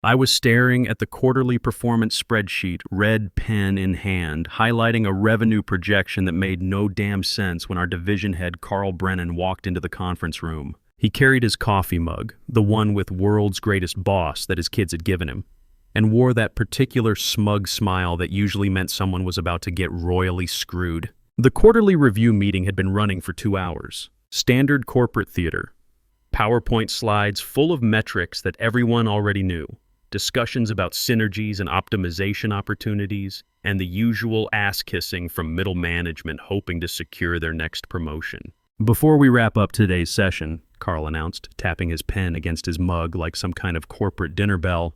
I was staring at the quarterly performance spreadsheet, red pen in hand, highlighting a revenue projection that made no damn sense when our division head Carl Brennan walked into the conference room. He carried his coffee mug, the one with "World's Greatest Boss" that his kids had given him, and wore that particular smug smile that usually meant someone was about to get royally screwed. The quarterly review meeting had been running for 2 hours. Standard corporate theater. PowerPoint slides full of metrics that everyone already knew. Discussions about synergies and optimization opportunities, and the usual ass-kissing from middle management hoping to secure their next promotion. "Before we wrap up today's session," Carl announced, tapping his pen against his mug like some kind of corporate dinner bell,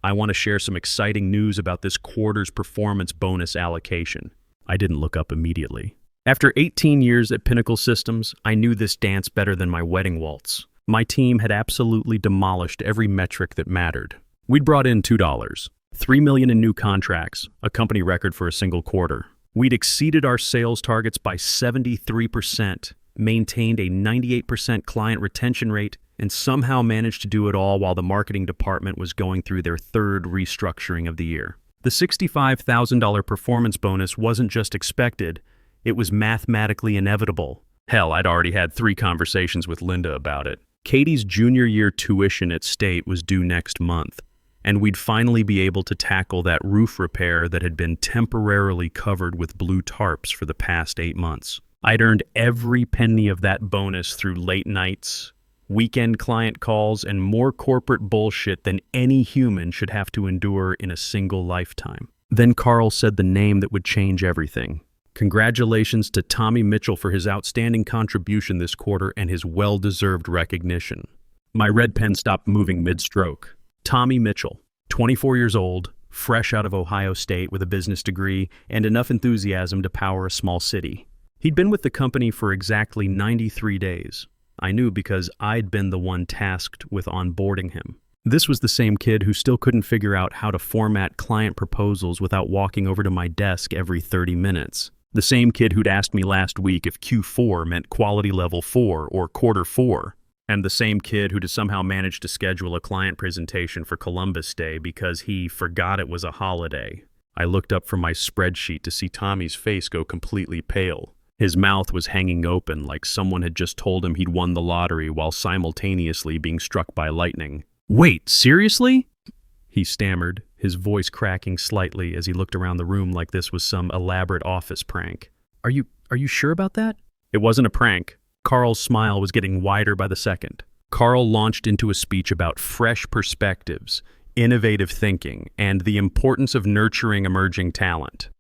"I want to share some exciting news about this quarter's performance bonus allocation." I didn't look up immediately. After 18 years at Pinnacle Systems, I knew this dance better than my wedding waltz. My team had absolutely demolished every metric that mattered. We'd brought in $2, $3 million in new contracts, a company record for a single quarter. We'd exceeded our sales targets by 73%, maintained a 98% client retention rate, and somehow managed to do it all while the marketing department was going through their third restructuring of the year. The $65,000 performance bonus wasn't just expected, it was mathematically inevitable. Hell, I'd already had 3 conversations with Linda about it. Katie's junior year tuition at State was due next month, and we'd finally be able to tackle that roof repair that had been temporarily covered with blue tarps for the past 8 months. I'd earned every penny of that bonus through late nights, weekend client calls, and more corporate bullshit than any human should have to endure in a single lifetime. Then Carl said the name that would change everything. "Congratulations to Tommy Mitchell for his outstanding contribution this quarter and his well-deserved recognition." My red pen stopped moving mid-stroke. Tommy Mitchell, 24 years old, fresh out of Ohio State with a business degree and enough enthusiasm to power a small city. He'd been with the company for exactly 93 days. I knew because I'd been the one tasked with onboarding him. This was the same kid who still couldn't figure out how to format client proposals without walking over to my desk every 30 minutes. The same kid who'd asked me last week if Q4 meant quality level 4 or quarter 4. And the same kid who'd somehow managed to schedule a client presentation for Columbus Day because he forgot it was a holiday. I looked up from my spreadsheet to see Tommy's face go completely pale. His mouth was hanging open like someone had just told him he'd won the lottery while simultaneously being struck by lightning. "Wait, seriously?" he stammered, his voice cracking slightly as he looked around the room like this was some elaborate office prank. Are you sure about that?" It wasn't a prank. Carl's smile was getting wider by the second. Carl launched into a speech about fresh perspectives, innovative thinking, and the importance of nurturing emerging talent.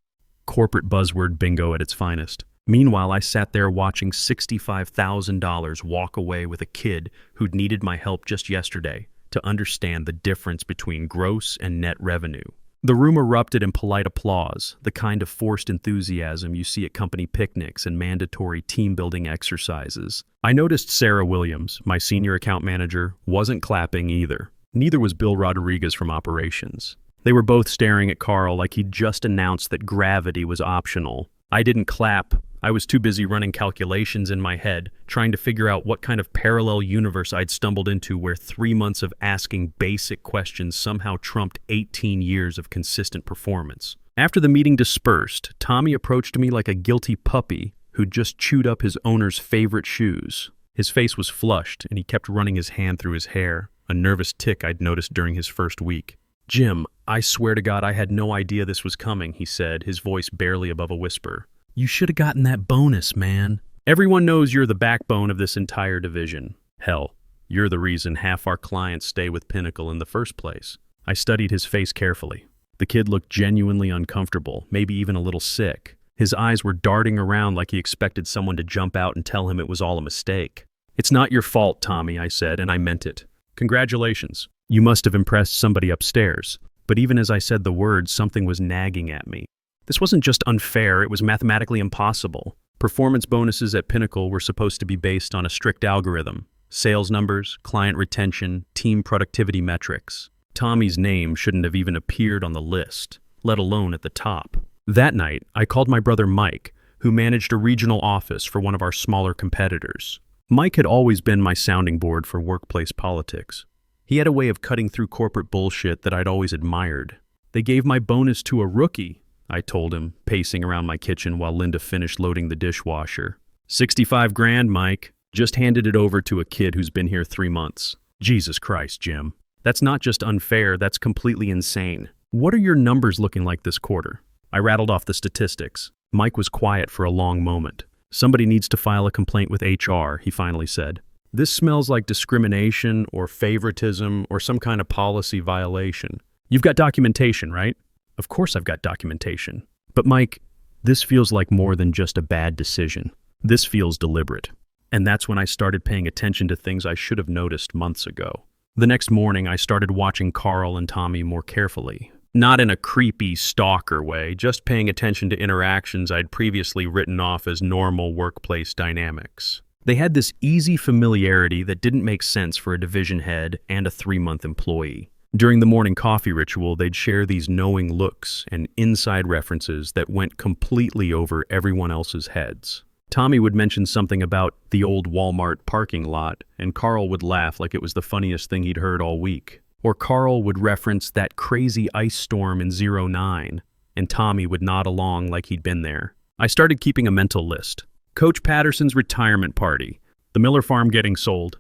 Corporate buzzword bingo at its finest. Meanwhile, I sat there watching $65,000 walk away with a kid who'd needed my help just yesterday to understand the difference between gross and net revenue. The room erupted in polite applause, the kind of forced enthusiasm you see at company picnics and mandatory team-building exercises. I noticed Sarah Williams, my senior account manager, wasn't clapping either. Neither was Bill Rodriguez from operations. They were both staring at Carl like he'd just announced that gravity was optional. I didn't clap. I was too busy running calculations in my head, trying to figure out what kind of parallel universe I'd stumbled into where 3 months of asking basic questions somehow trumped 18 years of consistent performance. After the meeting dispersed, Tommy approached me like a guilty puppy who'd just chewed up his owner's favorite shoes. His face was flushed, and he kept running his hand through his hair, a nervous tic I'd noticed during his first week. "Jim, I swear to God I had no idea this was coming," he said, his voice barely above a whisper. "You should have gotten that bonus, man. Everyone knows you're the backbone of this entire division. Hell, you're the reason half our clients stay with Pinnacle in the first place." I studied his face carefully. The kid looked genuinely uncomfortable, maybe even a little sick. His eyes were darting around like he expected someone to jump out and tell him it was all a mistake. "It's not your fault, Tommy," I said, and I meant it. "Congratulations. You must have impressed somebody upstairs." But even as I said the words, something was nagging at me. This wasn't just unfair, it was mathematically impossible. Performance bonuses at Pinnacle were supposed to be based on a strict algorithm. Sales numbers, client retention, team productivity metrics. Tommy's name shouldn't have even appeared on the list, let alone at the top. That night, I called my brother Mike, who managed a regional office for one of our smaller competitors. Mike had always been my sounding board for workplace politics. He had a way of cutting through corporate bullshit that I'd always admired. "They gave my bonus to a rookie," I told him, pacing around my kitchen while Linda finished loading the dishwasher. 65 grand, Mike. Just handed it over to a kid who's been here 3 months. Jesus Christ, Jim. That's not just unfair, that's completely insane. What are your numbers looking like this quarter? I rattled off the statistics. Mike was quiet for a long moment. Somebody needs to file a complaint with HR, he finally said. This smells like discrimination or favoritism or some kind of policy violation. You've got documentation, right? Of course I've got documentation. But Mike, this feels like more than just a bad decision. This feels deliberate. And that's when I started paying attention to things I should have noticed months ago. The next morning, I started watching Carl and Tommy more carefully. Not in a creepy stalker way, just paying attention to interactions I'd previously written off as normal workplace dynamics. They had this easy familiarity that didn't make sense for a division head and a 3-month employee. During the morning coffee ritual, they'd share these knowing looks and inside references that went completely over everyone else's heads. Tommy would mention something about the old Walmart parking lot, and Carl would laugh like it was the funniest thing he'd heard all week. Or Carl would reference that crazy ice storm in 09, and Tommy would nod along like he'd been there. I started keeping a mental list. Coach Patterson's retirement party, the Miller farm getting sold.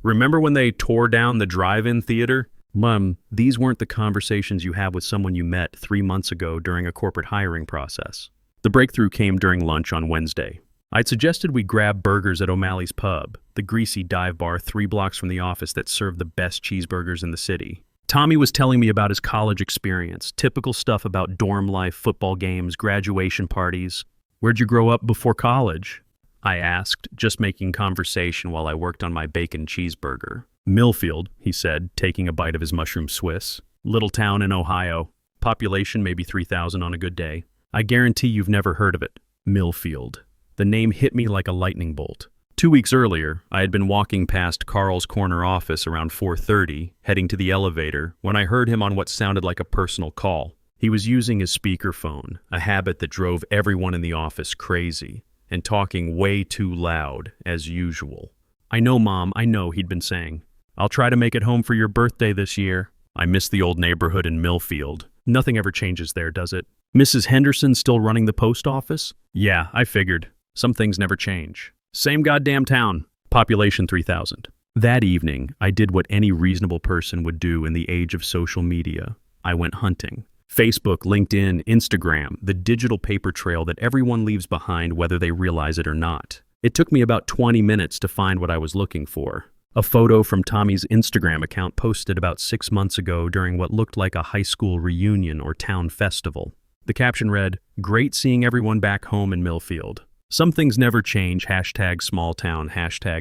Remember when they tore down the drive-in theater? These weren't the conversations you have with someone you met 3 months ago during a corporate hiring process. The breakthrough came during lunch on Wednesday. I'd suggested we grab burgers at O'Malley's Pub, the greasy dive bar 3 blocks from the office that served the best cheeseburgers in the city. Tommy was telling me about his college experience, typical stuff about dorm life, football games, graduation parties. "Where'd you grow up before college?" I asked, just making conversation while I worked on my bacon cheeseburger. "Millfield," he said, taking a bite of his mushroom Swiss. "Little town in Ohio. Population maybe 3,000 on a good day. I guarantee you've never heard of it. Millfield." The name hit me like a lightning bolt. 2 weeks earlier, I had been walking past Carl's corner office around 4:30, heading to the elevator, when I heard him on what sounded like a personal call. He was using his speakerphone, a habit that drove everyone in the office crazy, and talking way too loud, as usual. "I know, Mom, I know," he'd been saying. "I'll try to make it home for your birthday this year." I miss the old neighborhood in Millfield. Nothing ever changes there, does it? "Mrs. Henderson still running the post office?" "Yeah, I figured. Some things never change. Same goddamn town. Population 3,000. That evening, I did what any reasonable person would do in the age of social media. I went hunting. Facebook, LinkedIn, Instagram, the digital paper trail that everyone leaves behind whether they realize it or not. It took me about 20 minutes to find what I was looking for. A photo from Tommy's Instagram account posted about 6 months ago during what looked like a high school reunion or town festival. The caption read, "Great seeing everyone back home in Millfield. Some things never change, #smalltown,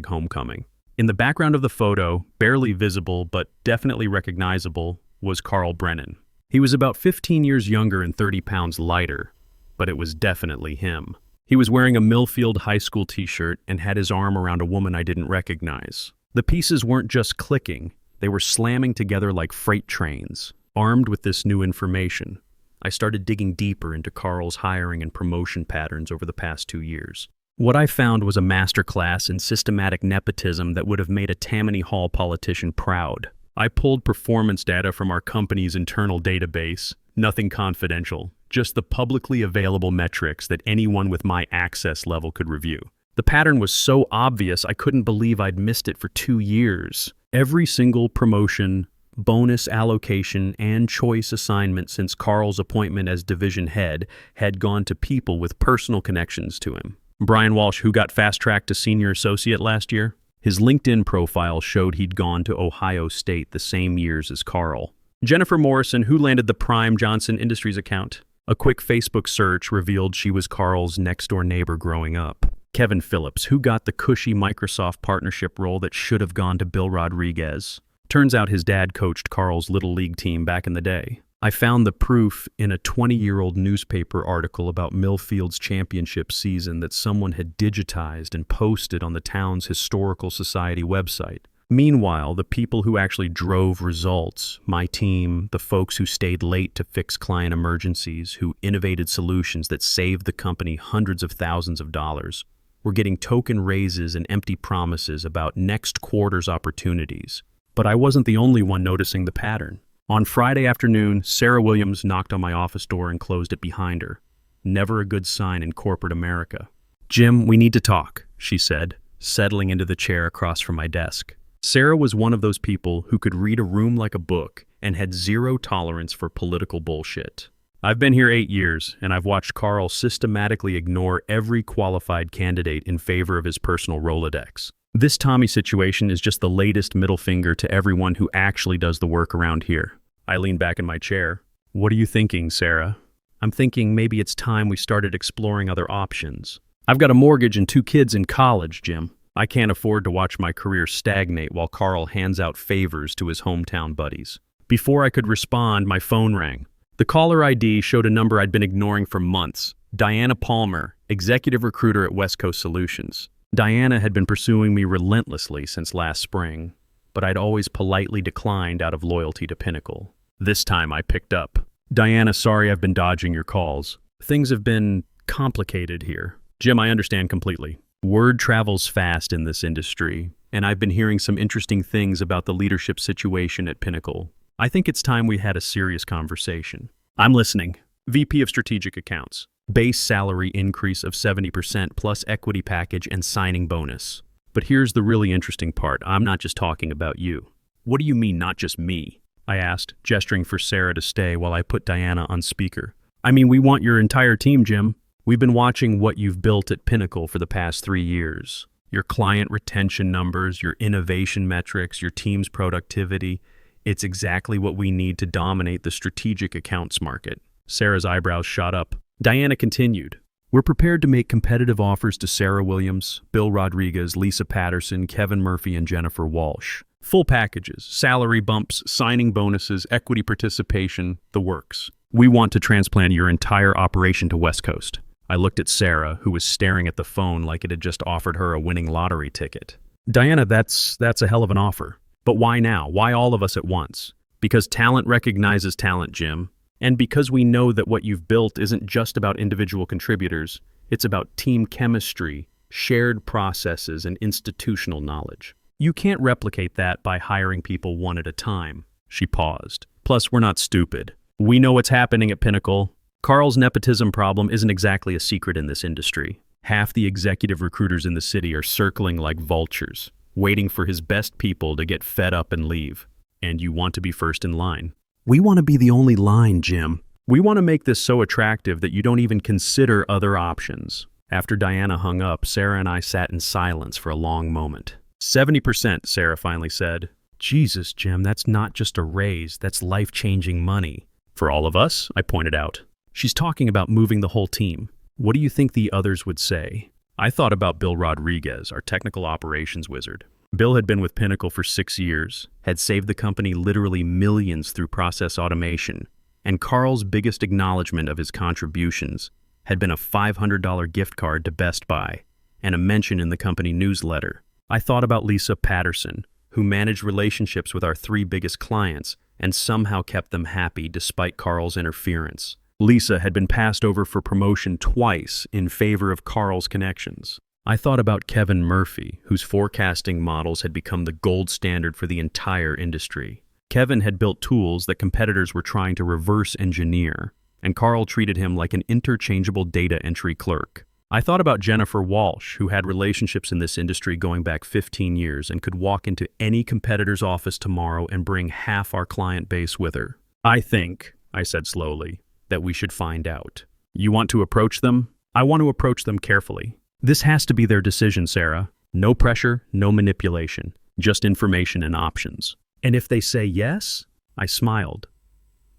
#homecoming." In the background of the photo, barely visible but definitely recognizable, was Carl Brennan. He was about 15 years younger and 30 pounds lighter, but it was definitely him. He was wearing a Millfield high school t-shirt and had his arm around a woman I didn't recognize. The pieces weren't just clicking, they were slamming together like freight trains. Armed with this new information, I started digging deeper into Carl's hiring and promotion patterns over the past 2 years. What I found was a masterclass in systematic nepotism that would have made a Tammany Hall politician proud. I pulled performance data from our company's internal database, nothing confidential, just the publicly available metrics that anyone with my access level could review. The pattern was so obvious I couldn't believe I'd missed it for 2 years. Every single promotion, bonus allocation, and choice assignment since Carl's appointment as division head had gone to people with personal connections to him. Brian Walsh, who got fast-tracked to senior associate last year, his LinkedIn profile showed he'd gone to Ohio State the same years as Carl. Jennifer Morrison, who landed the Prime Johnson Industries account. A quick Facebook search revealed she was Carl's next-door neighbor growing up. Kevin Phillips, who got the cushy Microsoft partnership role that should have gone to Bill Rodriguez. Turns out his dad coached Carl's Little League team back in the day. I found the proof in a 20-year-old newspaper article about Millfield's championship season that someone had digitized and posted on the town's historical society website. Meanwhile, the people who actually drove results, my team, the folks who stayed late to fix client emergencies, who innovated solutions that saved the company hundreds of thousands of dollars, were getting token raises and empty promises about next quarter's opportunities. But I wasn't the only one noticing the pattern. On Friday afternoon, Sarah Williams knocked on my office door and closed it behind her. Never a good sign in corporate America. "Jim, we need to talk," she said, settling into the chair across from my desk. Sarah was one of those people who could read a room like a book and had zero tolerance for political bullshit. I've been here 8 years, and I've watched Carl systematically ignore every qualified candidate in favor of his personal Rolodex. This Tommy situation is just the latest middle finger to everyone who actually does the work around here. I lean back in my chair. "What are you thinking, Sarah?" "I'm thinking maybe it's time we started exploring other options. I've got a mortgage and 2 kids in college, Jim. I can't afford to watch my career stagnate while Carl hands out favors to his hometown buddies." Before I could respond, my phone rang. The caller ID showed a number I'd been ignoring for months. Diana Palmer, executive recruiter at West Coast Solutions. Diana had been pursuing me relentlessly since last spring, but I'd always politely declined out of loyalty to Pinnacle. This time I picked up. "Diana, sorry I've been dodging your calls. Things have been complicated here." "Jim, I understand completely. Word travels fast in this industry, and I've been hearing some interesting things about the leadership situation at Pinnacle. I think it's time we had a serious conversation." "I'm listening." "VP of Strategic Accounts. Base salary increase of 70% plus equity package and signing bonus. But here's the really interesting part. I'm not just talking about you." "What do you mean, not just me?" I asked, gesturing for Sarah to stay while I put Diana on speaker. "I mean, we want your entire team, Jim. We've been watching what you've built at Pinnacle for the past 3 years. Your client retention numbers, your innovation metrics, your team's productivity. It's exactly what we need to dominate the strategic accounts market." Sarah's eyebrows shot up. Diana continued. "We're prepared to make competitive offers to Sarah Williams, Bill Rodriguez, Lisa Patterson, Kevin Murphy, and Jennifer Walsh. Full packages, salary bumps, signing bonuses, equity participation, the works. We want to transplant your entire operation to West Coast." I looked at Sarah, who was staring at the phone like it had just offered her a winning lottery ticket. "Diana, that's a hell of an offer. But why now? Why all of us at once?" "Because talent recognizes talent, Jim. And because we know that what you've built isn't just about individual contributors, it's about team chemistry, shared processes, and institutional knowledge. You can't replicate that by hiring people one at a time." She paused. "Plus, we're not stupid. We know what's happening at Pinnacle. Carl's nepotism problem isn't exactly a secret in this industry. Half the executive recruiters in the city are circling like vultures, waiting for his best people to get fed up and leave. And you want to be first in line." "We want to be the only line, Jim. We want to make this so attractive that you don't even consider other options." After Diana hung up, Sarah and I sat in silence for a long moment. 70%, Sarah finally said. "Jesus, Jim, that's not just a raise, that's life-changing money." "For all of us," I pointed out. "She's talking about moving the whole team. What do you think the others would say?" I thought about Bill Rodriguez, our technical operations wizard. Bill had been with Pinnacle for 6 years, had saved the company literally millions through process automation, and Carl's biggest acknowledgement of his contributions had been a $500 gift card to Best Buy and a mention in the company newsletter. I thought about Lisa Patterson, who managed relationships with our 3 biggest clients and somehow kept them happy despite Carl's interference. Lisa had been passed over for promotion twice in favor of Carl's connections. I thought about Kevin Murphy, whose forecasting models had become the gold standard for the entire industry. Kevin had built tools that competitors were trying to reverse engineer, and Carl treated him like an interchangeable data entry clerk. I thought about Jennifer Walsh, who had relationships in this industry going back 15 years and could walk into any competitor's office tomorrow and bring half our client base with her. "I think," I said slowly, "that we should find out." "You want to approach them?" "I want to approach them carefully. This has to be their decision, Sarah. No pressure, no manipulation, just information and options." "And if they say yes?" I smiled.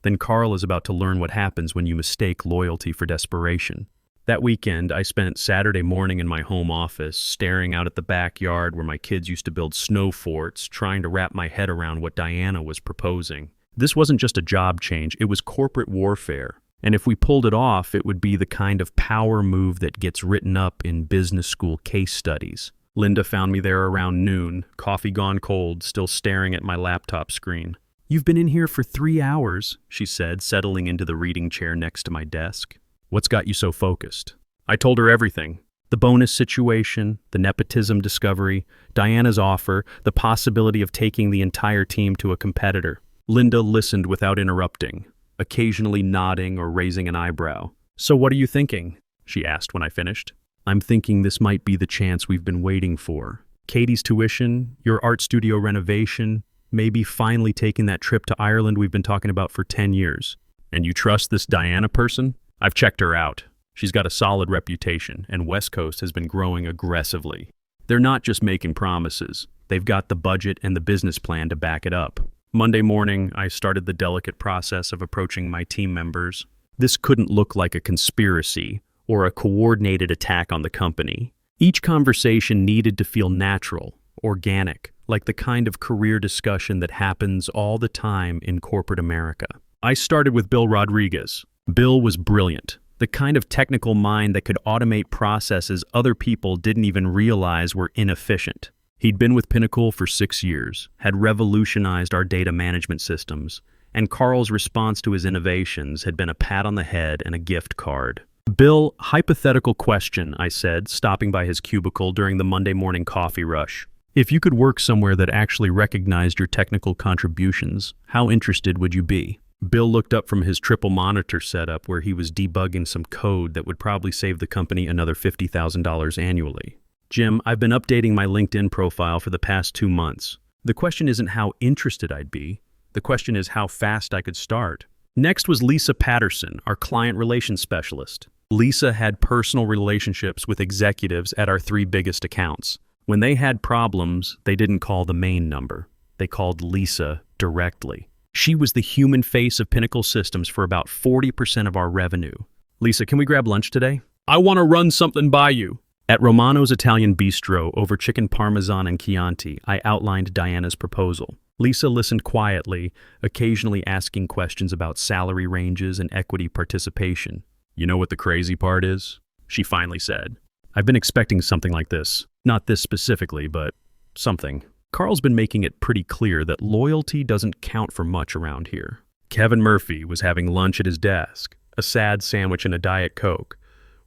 "Then Carl is about to learn what happens when you mistake loyalty for desperation." That weekend, I spent Saturday morning in my home office, staring out at the backyard where my kids used to build snow forts, trying to wrap my head around what Diana was proposing. This wasn't just a job change, it was corporate warfare. And if we pulled it off, it would be the kind of power move that gets written up in business school case studies. Linda found me there around noon, coffee gone cold, still staring at my laptop screen. "You've been in here for 3 hours, she said, settling into the reading chair next to my desk. "What's got you so focused?" I told her everything. The bonus situation, the nepotism discovery, Diana's offer, the possibility of taking the entire team to a competitor. Linda listened without interrupting, occasionally nodding or raising an eyebrow. "So what are you thinking?" she asked when I finished. "I'm thinking this might be the chance we've been waiting for. Katie's tuition, your art studio renovation, maybe finally taking that trip to Ireland we've been talking about for 10 years. And you trust this Diana person? I've checked her out. She's got a solid reputation, and West Coast has been growing aggressively. They're not just making promises. They've got the budget and the business plan to back it up." Monday morning, I started the delicate process of approaching my team members. This couldn't look like a conspiracy or a coordinated attack on the company. Each conversation needed to feel natural, organic, like the kind of career discussion that happens all the time in corporate America. I started with Bill Rodriguez. Bill was brilliant, the kind of technical mind that could automate processes other people didn't even realize were inefficient. He'd been with Pinnacle for 6 years, had revolutionized our data management systems, and Carl's response to his innovations had been a pat on the head and a gift card. "Bill, hypothetical question," I said, stopping by his cubicle during the Monday morning coffee rush. "If you could work somewhere that actually recognized your technical contributions, how interested would you be?" Bill looked up from his triple monitor setup where he was debugging some code that would probably save the company another $50,000 annually. "Jim, I've been updating my LinkedIn profile for the past 2 months. The question isn't how interested I'd be. The question is how fast I could start." Next was Lisa Patterson, our client relations specialist. Lisa had personal relationships with executives at our 3 biggest accounts. When they had problems, they didn't call the main number. They called Lisa directly. She was the human face of Pinnacle Systems for about 40% of our revenue. "Lisa, can we grab lunch today? I want to run something by you." At Romano's Italian Bistro over chicken parmesan and Chianti, I outlined Diana's proposal. Lisa listened quietly, occasionally asking questions about salary ranges and equity participation. "You know what the crazy part is?" she finally said. "I've been expecting something like this. Not this specifically, but something. Carl's been making it pretty clear that loyalty doesn't count for much around here." Kevin Murphy was having lunch at his desk, a sad sandwich and a Diet Coke.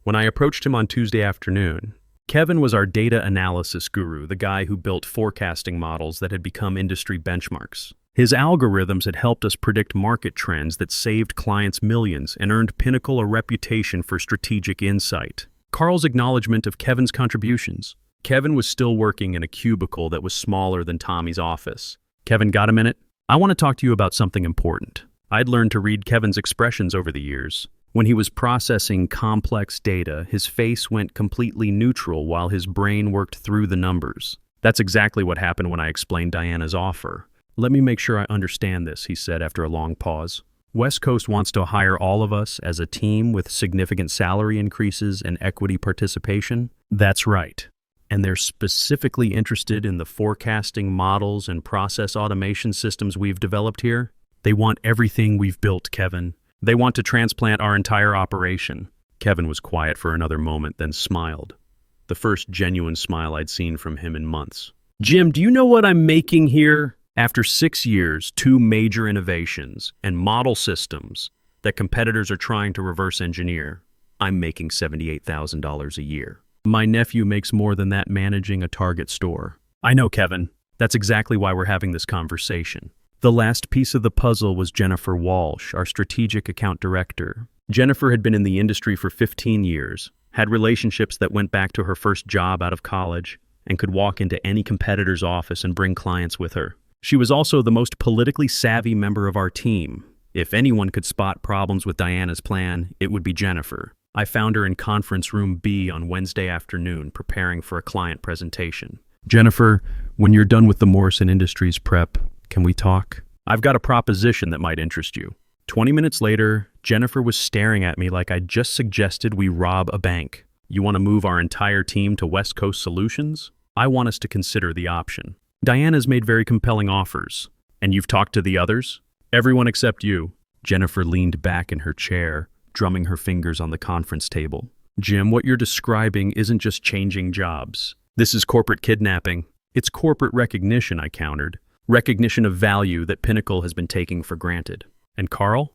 When I approached him on Tuesday afternoon, Kevin was our data analysis guru, the guy who built forecasting models that had become industry benchmarks. His algorithms had helped us predict market trends that saved clients millions and earned Pinnacle a reputation for strategic insight. Carl's acknowledgement of Kevin's contributions. Kevin was still working in a cubicle that was smaller than Tommy's office. "Kevin, got a minute? I want to talk to you about something important." I'd learned to read Kevin's expressions over the years. When he was processing complex data, his face went completely neutral while his brain worked through the numbers. "That's exactly what happened when I explained Diana's offer. Let me make sure I understand this," he said after a long pause. "West Coast wants to hire all of us as a team with significant salary increases and equity participation?" "That's right. And they're specifically interested in the forecasting models and process automation systems we've developed here. They want everything we've built, Kevin. They want to transplant our entire operation." Kevin was quiet for another moment, then smiled. The first genuine smile I'd seen from him in months. "Jim, do you know what I'm making here? After 6 years, 2 major innovations, and model systems that competitors are trying to reverse engineer, I'm making $78,000 a year. My nephew makes more than that managing a Target store." "I know, Kevin. That's exactly why we're having this conversation." The last piece of the puzzle was Jennifer Walsh, our strategic account director. Jennifer had been in the industry for 15 years, had relationships that went back to her first job out of college, and could walk into any competitor's office and bring clients with her. She was also the most politically savvy member of our team. If anyone could spot problems with Diana's plan, it would be Jennifer. I found her in conference room B on Wednesday afternoon, preparing for a client presentation. "Jennifer, when you're done with the Morrison Industries prep, can we talk? I've got a proposition that might interest you." 20 minutes later, Jennifer was staring at me like I'd just suggested we rob a bank. "You want to move our entire team to West Coast Solutions? I want us to consider the option. Diana's made very compelling offers. And you've talked to the others?" "Everyone except you." Jennifer leaned back in her chair, drumming her fingers on the conference table. "Jim, what you're describing isn't just changing jobs. This is corporate kidnapping. It's corporate recognition," I countered. "Recognition of value that Pinnacle has been taking for granted." "And Carl?"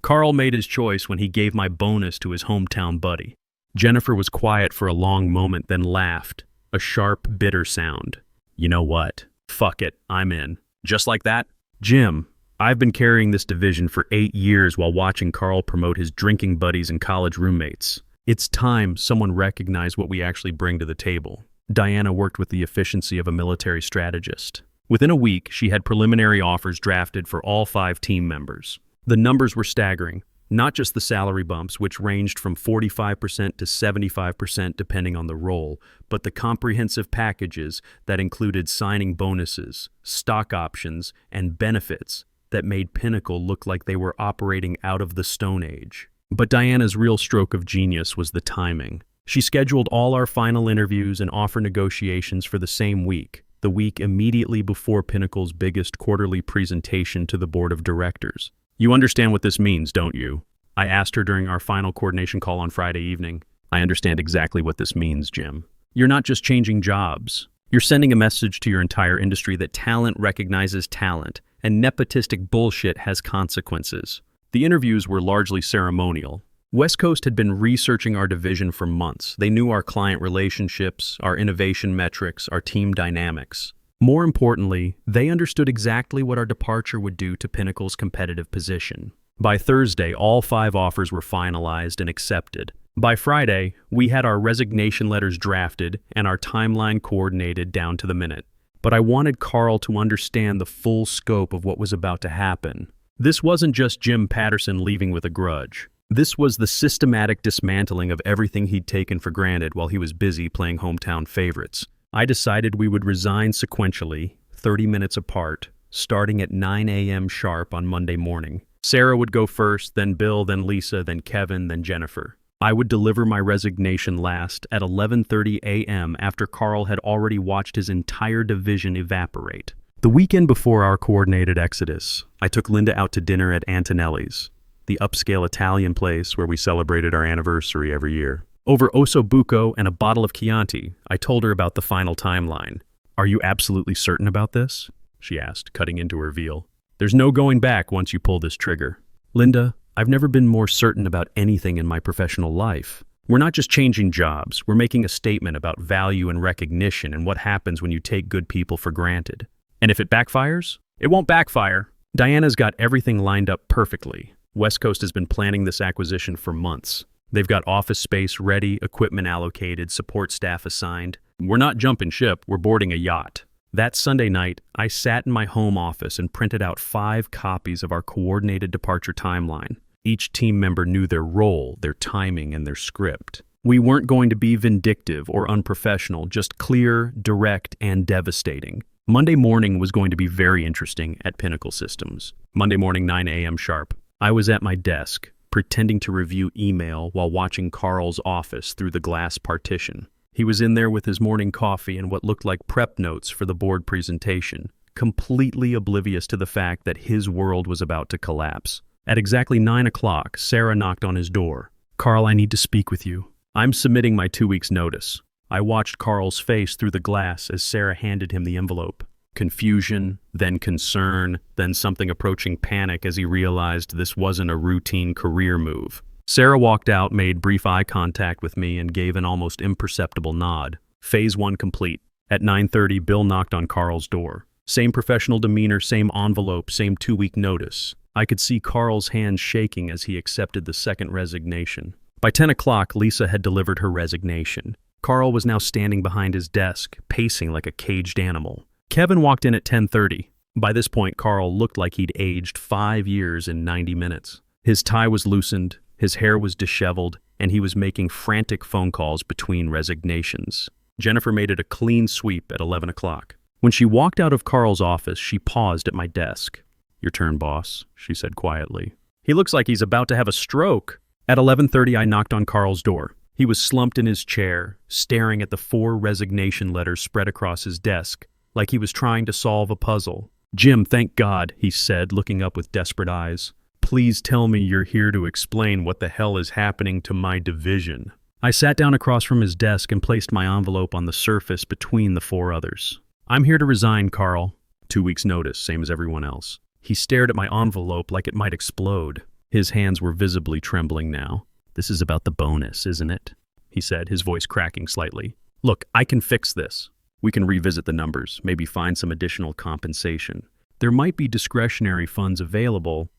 "Carl made his choice when he gave my bonus to his hometown buddy. Jennifer was quiet for a long moment, then laughed, a sharp, bitter sound. You know what? Fuck it, I'm in. Just like that? Jim, I've been carrying this division for 8 years while watching Carl promote his drinking buddies and college roommates. It's time someone recognized what we actually bring to the table. Diana worked with the efficiency of a military strategist. Within a week, she had preliminary offers drafted for all 5 team members. The numbers were staggering, not just the salary bumps, which ranged from 45% to 75% depending on the role, but the comprehensive packages that included signing bonuses, stock options, and benefits that made Pinnacle look like they were operating out of the Stone Age. But Diana's real stroke of genius was the timing. She scheduled all our final interviews and offer negotiations for the same week, the week immediately before Pinnacle's biggest quarterly presentation to the board of directors. You understand what this means, don't you? I asked her during our final coordination call on Friday evening. I understand exactly what this means, Jim. You're not just changing jobs. You're sending a message to your entire industry that talent recognizes talent, and nepotistic bullshit has consequences. The interviews were largely ceremonial. West Coast had been researching our division for months. They knew our client relationships, our innovation metrics, our team dynamics. More importantly, they understood exactly what our departure would do to Pinnacle's competitive position. By Thursday, all 5 offers were finalized and accepted. By Friday, we had our resignation letters drafted and our timeline coordinated down to the minute. But I wanted Carl to understand the full scope of what was about to happen. This wasn't just Jim Patterson leaving with a grudge. This was the systematic dismantling of everything he'd taken for granted while he was busy playing hometown favorites. I decided we would resign sequentially, 30 minutes apart, starting at 9 a.m. sharp on Monday morning. Sarah would go first, then Bill, then Lisa, then Kevin, then Jennifer. I would deliver my resignation last at 11:30 a.m. after Carl had already watched his entire division evaporate. The weekend before our coordinated exodus, I took Linda out to dinner at Antonelli's, the upscale Italian place where we celebrated our anniversary every year. Over osso buco and a bottle of Chianti, I told her about the final timeline. "Are you absolutely certain about this?" she asked, cutting into her veal. "There's no going back once you pull this trigger." "Linda, I've never been more certain about anything in my professional life. We're not just changing jobs, we're making a statement about value and recognition and what happens when you take good people for granted. And if it backfires, it won't backfire." Diana's got everything lined up perfectly. West Coast has been planning this acquisition for months. They've got office space ready, equipment allocated, support staff assigned. We're not jumping ship, we're boarding a yacht. That Sunday night, I sat in my home office and printed out 5 copies of our coordinated departure timeline. Each team member knew their role, their timing, and their script. We weren't going to be vindictive or unprofessional, just clear, direct, and devastating. Monday morning was going to be very interesting at Pinnacle Systems. Monday morning, 9 a.m. sharp. I was at my desk, pretending to review email while watching Carl's office through the glass partition. He was in there with his morning coffee and what looked like prep notes for the board presentation, completely oblivious to the fact that his world was about to collapse. At exactly 9 o'clock, Sarah knocked on his door. "Carl, I need to speak with you. I'm submitting my 2 weeks' notice." I watched Carl's face through the glass as Sarah handed him the envelope. Confusion, then concern, then something approaching panic as he realized this wasn't a routine career move. Sarah walked out, made brief eye contact with me, and gave an almost imperceptible nod. Phase 1 complete. At 9:30, Bill knocked on Carl's door. Same professional demeanor, same envelope, same 2-week notice. I could see Carl's hands shaking as he accepted the second resignation. By 10 o'clock, Lisa had delivered her resignation. Carl was now standing behind his desk, pacing like a caged animal. Kevin walked in at 10:30. By this point, Carl looked like he'd aged 5 years in 90 minutes. His tie was loosened, his hair was disheveled, and he was making frantic phone calls between resignations. Jennifer made it a clean sweep at 11 o'clock. When she walked out of Carl's office, she paused at my desk. "Your turn, boss," she said quietly. "He looks like he's about to have a stroke." At 11:30, I knocked on Carl's door. He was slumped in his chair, staring at the 4 resignation letters spread across his desk, like he was trying to solve a puzzle. "Jim, thank God," he said, looking up with desperate eyes. "Please tell me you're here to explain what the hell is happening to my division." I sat down across from his desk and placed my envelope on the surface between the 4 others. "I'm here to resign, Carl. 2 weeks' notice, same as everyone else." He stared at my envelope like it might explode. His hands were visibly trembling now. "This is about the bonus, isn't it?" he said, his voice cracking slightly. Look, I can fix this. We can revisit the numbers, maybe find some additional compensation. There might be discretionary funds available.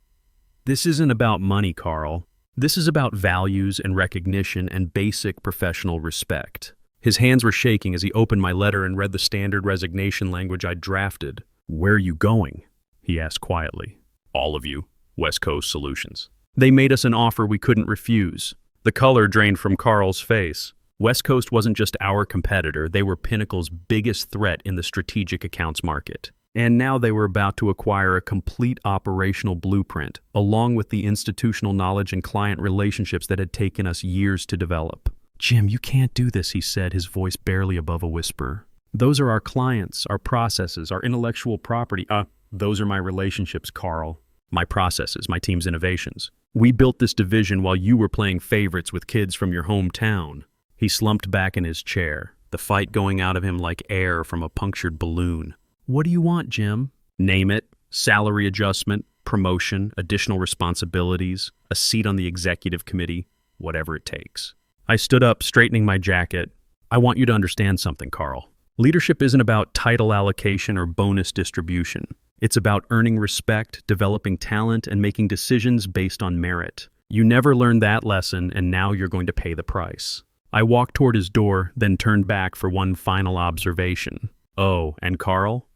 This isn't about money, Carl. This is about values and recognition and basic professional respect. His hands were shaking as he opened my letter and read the standard resignation language I'd drafted. Where are you going? He asked quietly. All of you. West Coast Solutions. They made us an offer we couldn't refuse. The color drained from Carl's face. West Coast wasn't just our competitor, they were Pinnacle's biggest threat in the strategic accounts market. And now they were about to acquire a complete operational blueprint, along with the institutional knowledge and client relationships that had taken us years to develop. Jim, you can't do this, he said, his voice barely above a whisper. Those are our clients, our processes, our intellectual property. Those are my relationships, Carl. My processes, my team's innovations. We built this division while you were playing favorites with kids from your hometown. He slumped back in his chair, the fight going out of him like air from a punctured balloon. What do you want, Jim? Name it. Salary adjustment, promotion, additional responsibilities, a seat on the executive committee, whatever it takes. I stood up, straightening my jacket. I want you to understand something, Carl. Leadership isn't about title allocation or bonus distribution. It's about earning respect, developing talent, and making decisions based on merit. You never learned that lesson, and now you're going to pay the price. I walked toward his door, then turned back for one final observation. Oh, and Carl?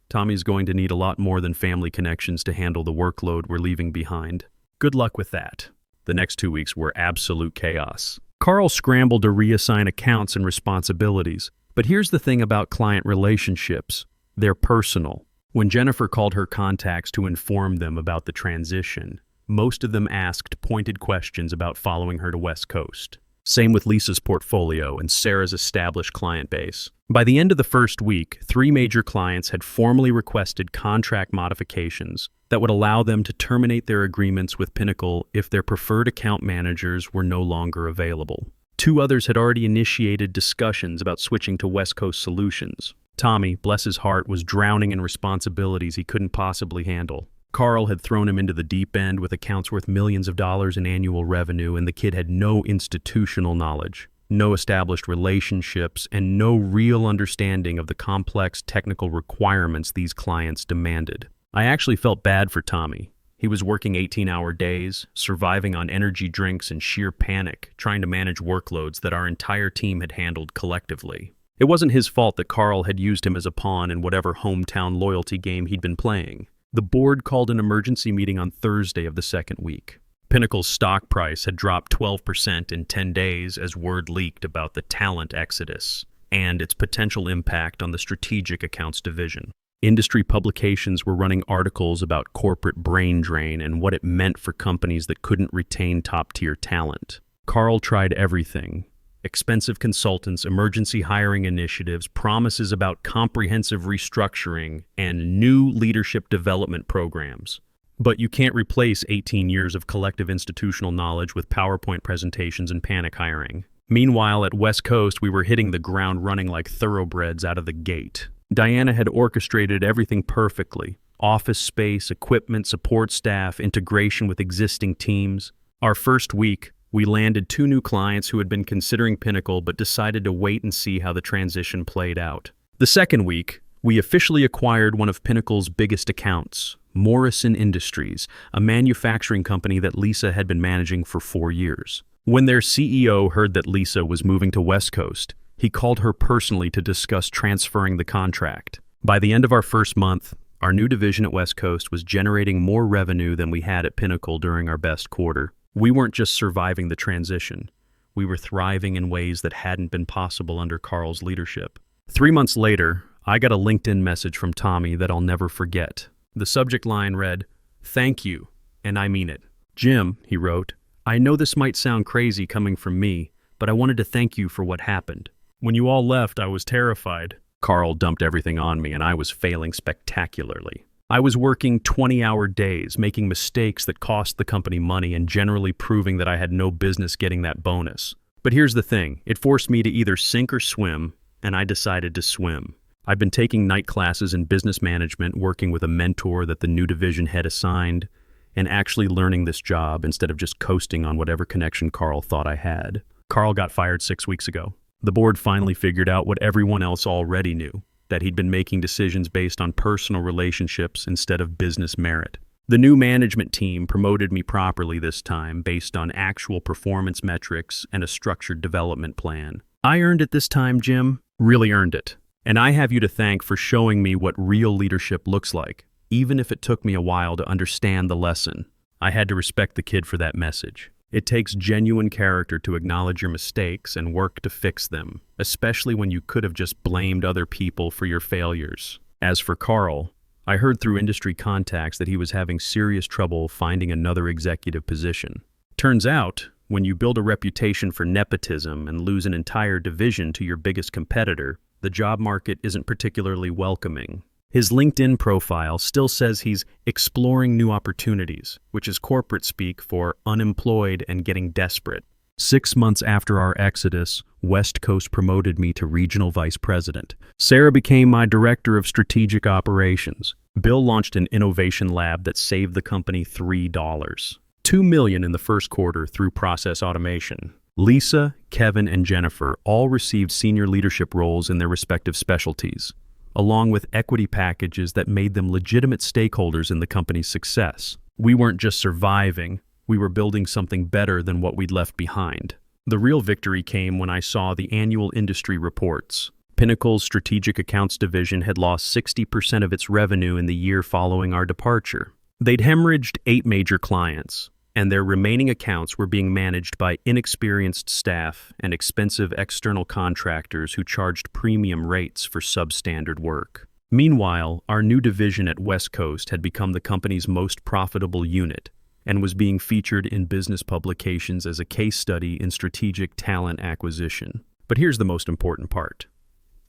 Tommy's going to need a lot more than family connections to handle the workload we're leaving behind. Good luck with that. The next 2 weeks were absolute chaos. Carl scrambled to reassign accounts and responsibilities. But here's the thing about client relationships. They're personal. When Jennifer called her contacts to inform them about the transition, most of them asked pointed questions about following her to West Coast. Same with Lisa's portfolio and Sarah's established client base. By the end of the first week, 3 major clients had formally requested contract modifications that would allow them to terminate their agreements with Pinnacle if their preferred account managers were no longer available. 2 others had already initiated discussions about switching to West Coast Solutions. Tommy, bless his heart, was drowning in responsibilities he couldn't possibly handle. Carl had thrown him into the deep end with accounts worth millions of dollars in annual revenue, and the kid had no institutional knowledge, no established relationships, and no real understanding of the complex technical requirements these clients demanded. I actually felt bad for Tommy. He was working 18-hour days, surviving on energy drinks and sheer panic, trying to manage workloads that our entire team had handled collectively. It wasn't his fault that Carl had used him as a pawn in whatever hometown loyalty game he'd been playing. The board called an emergency meeting on Thursday of the second week. Pinnacle's stock price had dropped 12% in 10 days as word leaked about the talent exodus and its potential impact on the strategic accounts division. Industry publications were running articles about corporate brain drain and what it meant for companies that couldn't retain top-tier talent. Carl tried everything. Expensive consultants, emergency hiring initiatives, promises about comprehensive restructuring, and new leadership development programs. But you can't replace 18 years of collective institutional knowledge with PowerPoint presentations and panic hiring. Meanwhile, at West Coast, we were hitting the ground running like thoroughbreds out of the gate. Diana had orchestrated everything perfectly. Office space, equipment, support staff, integration with existing teams. Our first week, we landed 2 new clients who had been considering Pinnacle but decided to wait and see how the transition played out. The second week, we officially acquired one of Pinnacle's biggest accounts, Morrison Industries, a manufacturing company that Lisa had been managing for 4 years. When their CEO heard that Lisa was moving to West Coast, he called her personally to discuss transferring the contract. By the end of our first month, our new division at West Coast was generating more revenue than we had at Pinnacle during our best quarter. We weren't just surviving the transition. We were thriving in ways that hadn't been possible under Carl's leadership. 3 months later, I got a LinkedIn message from Tommy that I'll never forget. The subject line read, "Thank you, and I mean it." "Jim," he wrote, "I know this might sound crazy coming from me, but I wanted to thank you for what happened. When you all left, I was terrified. Carl dumped everything on me, and I was failing spectacularly. I was working 20-hour days, making mistakes that cost the company money and generally proving that I had no business getting that bonus. But here's the thing, it forced me to either sink or swim, and I decided to swim. I've been taking night classes in business management, working with a mentor that the new division had assigned, and actually learning this job instead of just coasting on whatever connection Carl thought I had. Carl got fired 6 weeks ago. The board finally figured out what everyone else already knew, that he'd been making decisions based on personal relationships instead of business merit. The new management team promoted me properly this time based on actual performance metrics and a structured development plan. I earned it this time, Jim. Really earned it. And I have you to thank for showing me what real leadership looks like, even if it took me a while to understand the lesson. I had to respect the kid for that message. It takes genuine character to acknowledge your mistakes and work to fix them, especially when you could have just blamed other people for your failures. As for Carl, I heard through industry contacts that he was having serious trouble finding another executive position. Turns out, when you build a reputation for nepotism and lose an entire division to your biggest competitor, the job market isn't particularly welcoming. His LinkedIn profile still says he's exploring new opportunities, which is corporate speak for unemployed and getting desperate. 6 months after our exodus, West Coast promoted me to regional vice president. Sarah became my director of strategic operations. Bill launched an innovation lab that saved the company $3, $2 million in the first quarter through process automation. Lisa, Kevin, and Jennifer all received senior leadership roles in their respective specialties, along with equity packages that made them legitimate stakeholders in the company's success. We weren't just surviving, we were building something better than what we'd left behind. The real victory came when I saw the annual industry reports. Pinnacle's strategic accounts division had lost 60% of its revenue in the year following our departure. They'd hemorrhaged 8 major clients, and their remaining accounts were being managed by inexperienced staff and expensive external contractors who charged premium rates for substandard work. Meanwhile, our new division at West Coast had become the company's most profitable unit and was being featured in business publications as a case study in strategic talent acquisition. But here's the most important part.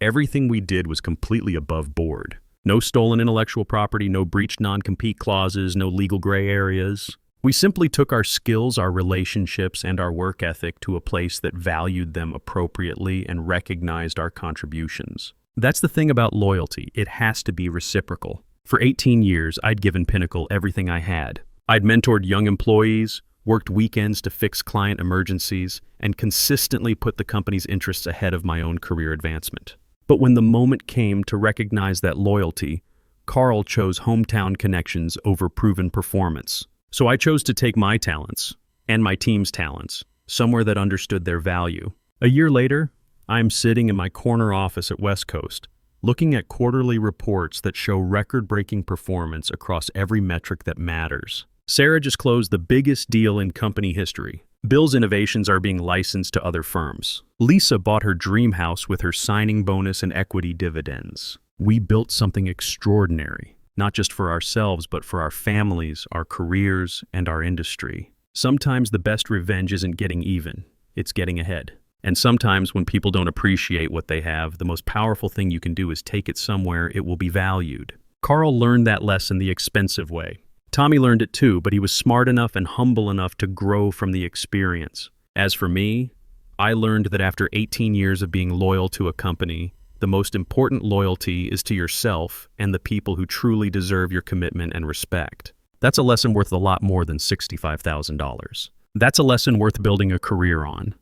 Everything we did was completely above board. No stolen intellectual property, no breached non-compete clauses, no legal gray areas. We simply took our skills, our relationships, and our work ethic to a place that valued them appropriately and recognized our contributions. That's the thing about loyalty. It has to be reciprocal. For 18 years, I'd given Pinnacle everything I had. I'd mentored young employees, worked weekends to fix client emergencies, and consistently put the company's interests ahead of my own career advancement. But when the moment came to recognize that loyalty, Carl chose hometown connections over proven performance. So I chose to take my talents, and my team's talents, somewhere that understood their value. A year later, I'm sitting in my corner office at West Coast, looking at quarterly reports that show record-breaking performance across every metric that matters. Sarah just closed the biggest deal in company history. Bill's innovations are being licensed to other firms. Lisa bought her dream house with her signing bonus and equity dividends. We built something extraordinary. Not just for ourselves, but for our families, our careers, and our industry. Sometimes the best revenge isn't getting even, it's getting ahead. And sometimes when people don't appreciate what they have, the most powerful thing you can do is take it somewhere it will be valued. Carl learned that lesson the expensive way. Tommy learned it too, but he was smart enough and humble enough to grow from the experience. As for me, I learned that after 18 years of being loyal to a company, the most important loyalty is to yourself and the people who truly deserve your commitment and respect. That's a lesson worth a lot more than $65,000. That's a lesson worth building a career on.